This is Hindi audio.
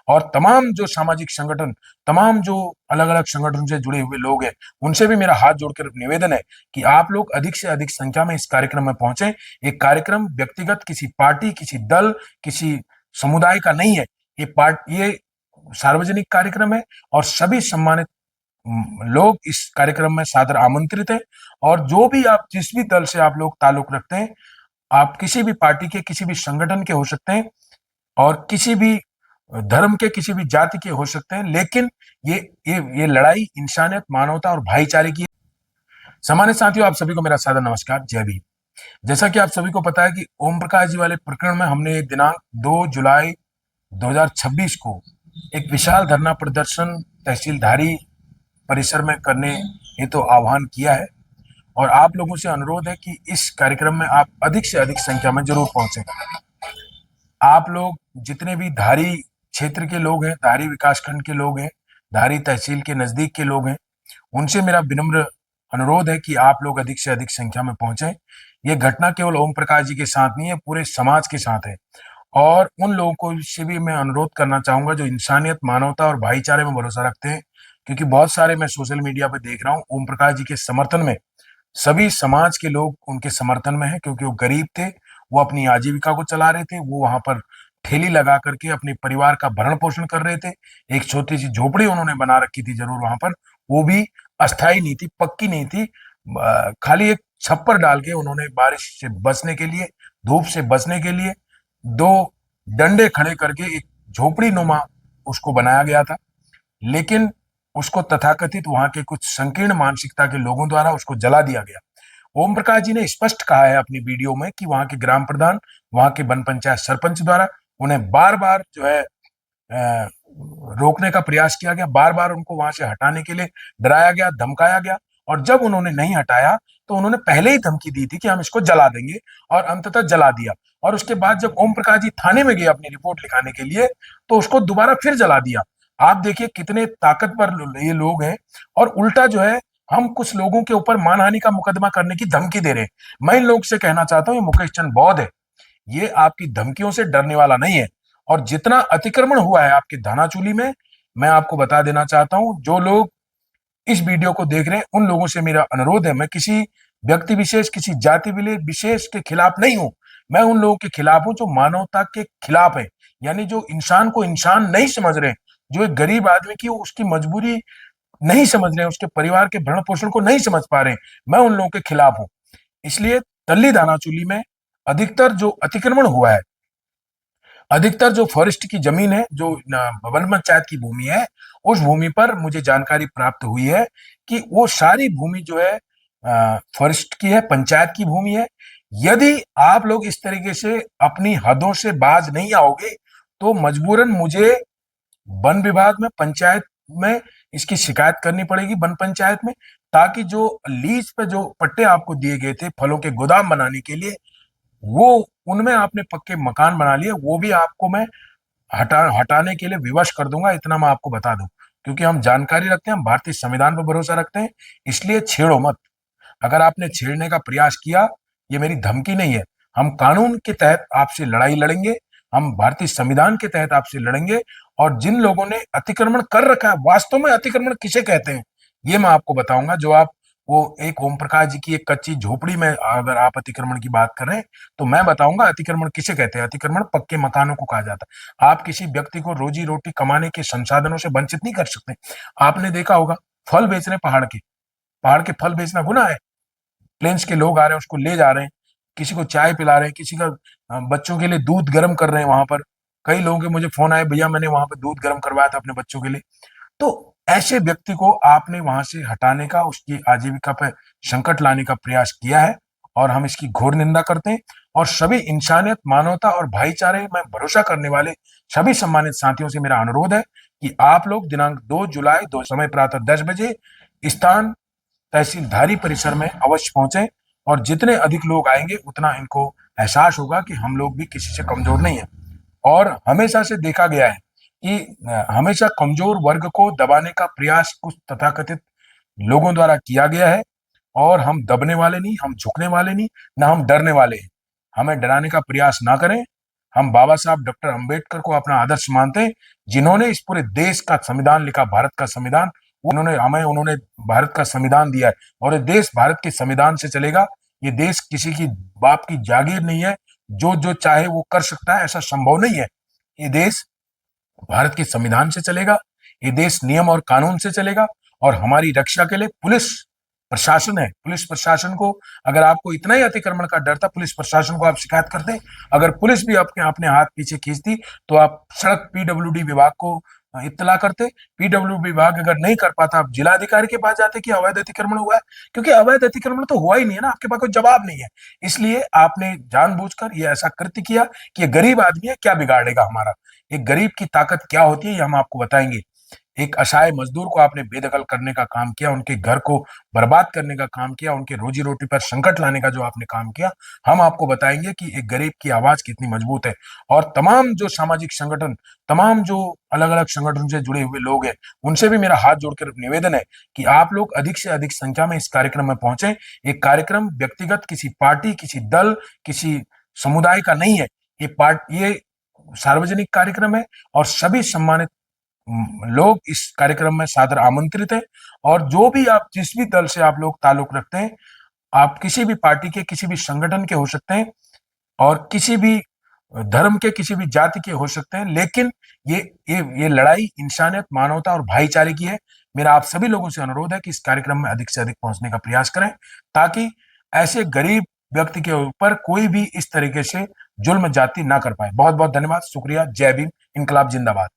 और तमाम जो सामाजिक संगठन, तमाम जो अलग-अलग संगठन से जुड़े हुए लोग हैं, उनसे भी मेरा हाथ जोड़कर निवेदन है कि आप लोग अधिक से अधिक संख्या में इस कार्यक्रम में पहुंचे। एक कार्यक्रम व्यक्तिगत किसी पार्टी, किसी दल, किसी समुदाय का नहीं है। ये सार्वजनिक कार्यक्रम है और सभी सम्मानित लोग इस कार्यक्रम में सादर आमंत्रित हैं। और जो भी आप जिस भी दल से आप लोग ताल्लुक रखते हैं, आप किसी भी पार्टी के, किसी भी संगठन के हो सकते हैं और किसी भी धर्म के, किसी भी जाति के हो सकते हैं, लेकिन ये ये लड़ाई इंसानियत, मानवता और भाईचारे की है। सम्मानित साथियों, आप सभी को मेरा सादर नमस्कार, जय भीम। जैसा कि आप सभी को पता है कि ओम प्रकाश जी वाले प्रकरण में हमने दिनांक 2 जुलाई 2026 को एक विशाल धरना प्रदर्शन तहसीलधारी परिसर में करने हेतु आह्वान किया है और आप लोगों से अनुरोध है कि इस कार्यक्रम में आप अधिक से अधिक संख्या में जरूर पहुंचे। आप लोग जितने भी धारी क्षेत्र के लोग हैं, धारी विकासखंड के लोग हैं, धारी तहसील के नजदीक के लोग हैं, उनसे मेरा विनम्र अनुरोध है कि आप लोग अधिक से अधिक संख्या में पहुंचे। ये घटना केवल ओम प्रकाश जी के साथ नहीं है, पूरे समाज के साथ है। और उन लोगों को से भी मैं अनुरोध करना चाहूंगा जो इंसानियत, मानवता और भाईचारे में भरोसा रखते हैं, क्योंकि बहुत सारे मैं सोशल मीडिया पे देख रहा हूँ ओम प्रकाश जी के समर्थन में सभी समाज के लोग उनके समर्थन में हैं, क्योंकि वो गरीब थे, वो अपनी आजीविका को चला रहे थे, वो वहां पर ठेली लगा करके अपने परिवार का भरण पोषण कर रहे थे। एक छोटी सी झोपड़ी उन्होंने बना रखी थी जरूर वहां पर, वो भी अस्थाई नहीं थी, पक्की नहीं थी। खाली एक छप्पर डाल के उन्होंने बारिश से बचने के लिए, धूप से बचने के लिए दो डंडे खड़े करके एक झोपड़ी नुमा उसको बनाया गया था। लेकिन उसको तथाकथित वहां के कुछ संकीर्ण मानसिकता के लोगों द्वारा उसको जला दिया गया। ओम प्रकाश जी ने स्पष्ट कहा है अपनी वीडियो में कि वहां के ग्राम प्रधान, वहां के वन पंचायत सरपंच द्वारा उन्हें बार बार जो है रोकने का प्रयास किया गया, बार बार उनको वहां से हटाने के लिए डराया गया, धमकाया गया। और जब उन्होंने नहीं हटाया तो उन्होंने पहले ही धमकी दी थी कि हम इसको जला देंगे, और अंततः जला दिया। और उसके बाद जब ओम प्रकाश जी थाने में गए अपनी रिपोर्ट लिखाने के लिए, तो उसको दोबारा फिर जला दिया। आप देखिए कितने ताकतवर ये लोग हैं। और उल्टा जो है, हम कुछ लोगों के ऊपर मानहानि का मुकदमा करने की धमकी दे रहे हैं। मैं इन लोग से कहना चाहता हूँ, ये मुकेश चंद बौद्ध है, ये आपकी धमकियों से डरने वाला नहीं है। और जितना अतिक्रमण हुआ है आपके धानाचूली में, मैं आपको बता देना चाहता हूं, जो लोग इस वीडियो को देख रहे हैं उन लोगों से मेरा अनुरोध है, मैं किसी व्यक्ति विशेष, किसी जाति विशेष के खिलाफ नहीं हूं। मैं उन लोगों के खिलाफ हूं जो मानवता के खिलाफ है, यानी जो इंसान को इंसान नहीं समझ रहे, जो एक गरीब आदमी की उसकी मजबूरी नहीं समझ रहे, उसके परिवार के भरण पोषण को नहीं समझ पा रहे, मैं उन लोगों के खिलाफ हूं। इसलिए तल्ली दानाचूली में अधिकतर जो अतिक्रमण हुआ है, अधिकतर जो फॉरेस्ट की जमीन है, जो वन पंचायत की भूमि है, उस भूमि पर मुझे जानकारी प्राप्त हुई है कि वो सारी भूमि जो है फॉरेस्ट की है, पंचायत की भूमि है। यदि आप लोग इस तरीके से अपनी हदों से बाज नहीं आओगे तो मजबूरन मुझे वन विभाग में, पंचायत में इसकी शिकायत करनी पड़ेगी, वन पंचायत में, ताकि जो लीज पे जो पट्टे आपको दिए गए थे फलों के गोदाम बनाने के लिए, वो उनमें आपने पक्के मकान बना लिए, वो भी आपको मैं हटाने के लिए विवश कर दूंगा। इतना मैं आपको बता दूं, क्योंकि हम जानकारी रखते हैं, हम भारतीय संविधान पर भरोसा रखते हैं। इसलिए छेड़ो मत। अगर आपने छेड़ने का प्रयास किया, ये मेरी धमकी नहीं है, हम कानून के तहत आपसे लड़ाई लड़ेंगे, हम भारतीय संविधान के तहत आपसे लड़ेंगे। और जिन लोगों ने अतिक्रमण कर रखा है, वास्तव में अतिक्रमण किसे कहते हैं ये मैं आपको बताऊंगा। जो आप वो एक ओम प्रकाश जी की एक कच्ची झोपड़ी में अगर आप अतिक्रमण की बात कर रहे हैं, तो मैं बताऊंगा अतिक्रमण किसे कहते हैं। अतिक्रमण पक्के मकानों को कहा जाता है। आप किसी व्यक्ति को रोजी रोटी कमाने के संसाधनों से वंचित नहीं कर सकते। आपने देखा होगा, फल बेच रहे हैं, पहाड़ के फल बेचना गुनाह है। प्लेन्स के लोग आ रहे हैं, उसको ले जा रहे हैं, किसी को चाय पिला रहे हैं, किसी का बच्चों के लिए दूध गर्म कर रहे हैं वहां पर। कई लोगों के मुझे फोन आए, भैया मैंने वहां पर दूध गर्म करवाया था अपने बच्चों के लिए। तो ऐसे व्यक्ति को आपने वहां से हटाने का, उसकी आजीविका पर संकट लाने का प्रयास किया है, और हम इसकी घोर निंदा करते हैं। और सभी इंसानियत, मानवता और भाईचारे में भरोसा करने वाले सभी सम्मानित साथियों से मेरा अनुरोध है कि आप लोग दिनांक 2 जुलाई, दो समय प्रातः 10 बजे, स्थान तहसीलधारी परिसर में अवश्य पहुंचे। और जितने अधिक लोग आएंगे उतना इनको एहसास होगा कि हम लोग भी किसी से कमजोर नहीं है। और हमेशा से देखा गया है कि हमेशा कमजोर वर्ग को दबाने का प्रयास कुछ तथाकथित लोगों द्वारा किया गया है। और हम दबने वाले नहीं, हम झुकने वाले नहीं, ना हम डरने वाले हैं। हमें डराने का प्रयास ना करें। हम बाबा साहब डॉक्टर अंबेडकर को अपना आदर्श मानते हैं, जिन्होंने इस पूरे देश का संविधान लिखा, भारत का संविधान। उन्होंने भारत का संविधान दिया है, और ये देश भारत के संविधान से चलेगा। ये देश किसी की बाप की जागीर नहीं है, जो जो चाहे वो कर सकता है, ऐसा संभव नहीं है। ये देश भारत के संविधान से चलेगा, ये देश नियम और कानून से चलेगा, और हमारी रक्षा के लिए पुलिस प्रशासन है। पुलिस प्रशासन को, अगर आपको इतना ही अतिक्रमण का डर था, पुलिस प्रशासन को आप शिकायत करते। अगर पुलिस भी अपने अपने हाथ पीछे खींचती, तो आप सड़क पीडब्ल्यूडी विभाग को इत्तला करते। पीडब्ल्यू विभाग अगर नहीं कर पाता, आप जिलाधिकारी के पास जाते कि अवैध अतिक्रमण हुआ है, क्योंकि अवैध अतिक्रमण तो हुआ ही नहीं है ना, आपके पास कोई जवाब नहीं है। इसलिए आपने जानबूझकर ये ऐसा कृत्य किया कि ये गरीब आदमी है, क्या बिगाड़ेगा हमारा। एक गरीब की ताकत क्या होती है, ये हम आपको बताएंगे। एक असहाय मजदूर को आपने बेदखल करने का काम किया, उनके घर को बर्बाद करने का काम किया, उनके रोजी रोटी पर संकट लाने का जो आपने काम किया, हम आपको बताएंगे कि एक गरीब की आवाज कितनी मजबूत है। और तमाम जो सामाजिक संगठन, तमाम जो अलग अलग संगठन से जुड़े हुए लोग हैं, उनसे भी मेरा हाथ जोड़कर निवेदन है कि आप लोग अधिक से अधिक संख्या में इस कार्यक्रम में पहुंचे। एक कार्यक्रम व्यक्तिगत किसी पार्टी, किसी दल, किसी समुदाय का नहीं है। ये सार्वजनिक कार्यक्रम है, और सभी सम्मानित लोग इस कार्यक्रम में सादर आमंत्रित हैं। और जो भी आप, जिस भी दल से आप लोग ताल्लुक रखते हैं, आप किसी भी पार्टी के, किसी भी संगठन के हो सकते हैं, और किसी भी धर्म के, किसी भी जाति के हो सकते हैं, लेकिन ये लड़ाई इंसानियत, मानवता और भाईचारे की है। मेरा आप सभी लोगों से अनुरोध है कि इस कार्यक्रम में अधिक से अधिक पहुंचने का प्रयास करें, ताकि ऐसे गरीब व्यक्ति के ऊपर कोई भी इस तरीके से जुल्म जाति ना कर पाए। बहुत बहुत धन्यवाद, शुक्रिया। जय भीम, इनकलाब जिंदाबाद।